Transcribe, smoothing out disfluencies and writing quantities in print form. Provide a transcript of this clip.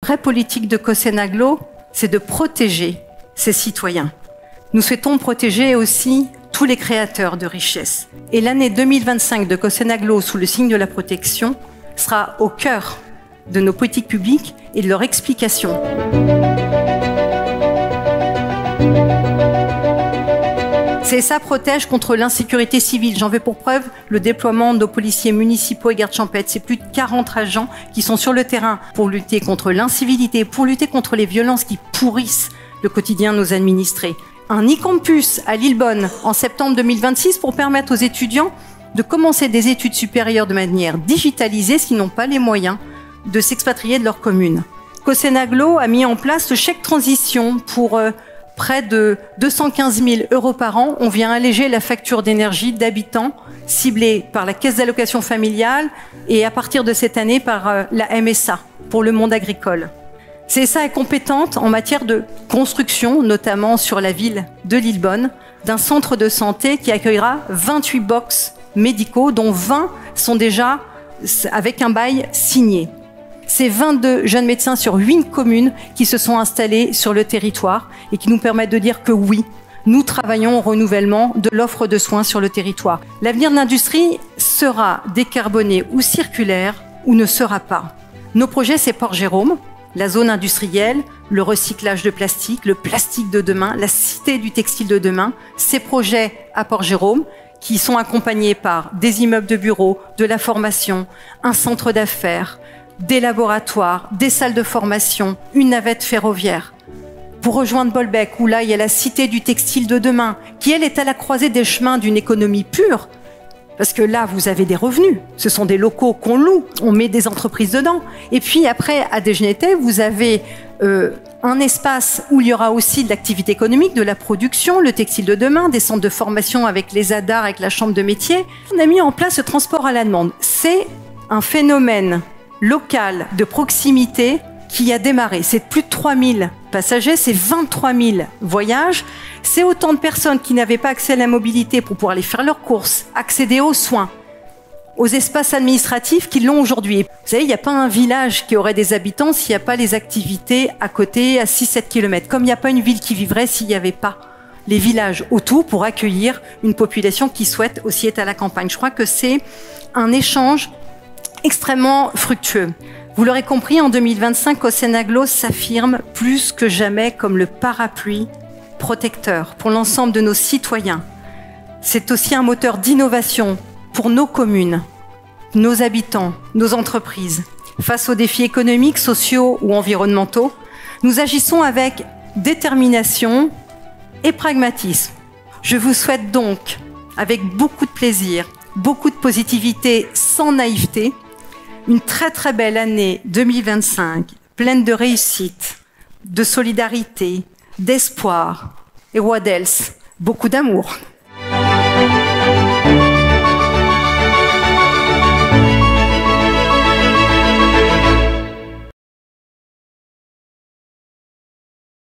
vraie politique de Cossenaglo, c'est de protéger ses citoyens. Nous souhaitons protéger aussi tous les créateurs de richesses. Et l'année 2025 de Cossenaglo, sous le signe de la protection, sera au cœur de nos politiques publiques et de leur explication. CSA protège contre l'insécurité civile. J'en veux pour preuve le déploiement de nos policiers municipaux et gardes champêtres. C'est plus de 40 agents qui sont sur le terrain pour lutter contre l'incivilité, pour lutter contre les violences qui pourrissent le quotidien de nos administrés. Un e-campus à Lillebonne en septembre 2026 pour permettre aux étudiants de commencer des études supérieures de manière digitalisée s'ils n'ont pas les moyens de s'expatrier de leur commune. Cossenaglo a mis en place le chèque transition pour près de 215 000 € par an. On vient alléger la facture d'énergie d'habitants ciblés par la Caisse d'allocation familiale et à partir de cette année par la MSA pour le monde agricole. CSA est compétente en matière de construction, notamment sur la ville de Lillebonne, d'un centre de santé qui accueillera 28 box médicaux, dont 20 sont déjà avec un bail signé. C'est 22 jeunes médecins sur 8 communes qui se sont installés sur le territoire et qui nous permettent de dire que oui, nous travaillons au renouvellement de l'offre de soins sur le territoire. L'avenir de l'industrie sera décarboné ou circulaire ou ne sera pas. Nos projets, c'est Port-Jérôme, la zone industrielle, le recyclage de plastique, le plastique de demain, la cité du textile de demain. Ces projets à Port-Jérôme qui sont accompagnés par des immeubles de bureaux, de la formation, un centre d'affaires, des laboratoires, des salles de formation, une navette ferroviaire. Pour rejoindre Bolbec, où là, il y a la cité du textile de demain, qui, elle, est à la croisée des chemins d'une économie pure. Parce que là, vous avez des revenus. Ce sont des locaux qu'on loue. On met des entreprises dedans. Et puis après, à Desgenetais, vous avez un espace où il y aura aussi de l'activité économique, de la production, le textile de demain, des centres de formation avec les ADAR, avec la chambre de métier. On a mis en place le transport à la demande. C'est un phénomène local de proximité qui a démarré. C'est plus de 3000 passagers, c'est 23 000 voyages. C'est autant de personnes qui n'avaient pas accès à la mobilité pour pouvoir aller faire leurs courses, accéder aux soins, aux espaces administratifs qui l'ont aujourd'hui. Vous savez, il n'y a pas un village qui aurait des habitants s'il n'y a pas les activités à côté, à 6-7 km. Comme il n'y a pas une ville qui vivrait s'il n'y avait pas les villages autour pour accueillir une population qui souhaite aussi être à la campagne. Je crois que c'est un échange extrêmement fructueux. Vous l'aurez compris, en 2025, Cossenaglo s'affirme plus que jamais comme le parapluie protecteur pour l'ensemble de nos citoyens. C'est aussi un moteur d'innovation pour nos communes, nos habitants, nos entreprises. Face aux défis économiques, sociaux ou environnementaux, nous agissons avec détermination et pragmatisme. Je vous souhaite donc, avec beaucoup de plaisir, beaucoup de positivité sans naïveté, une très très belle année 2025, pleine de réussite, de solidarité, d'espoir et what else, beaucoup d'amour.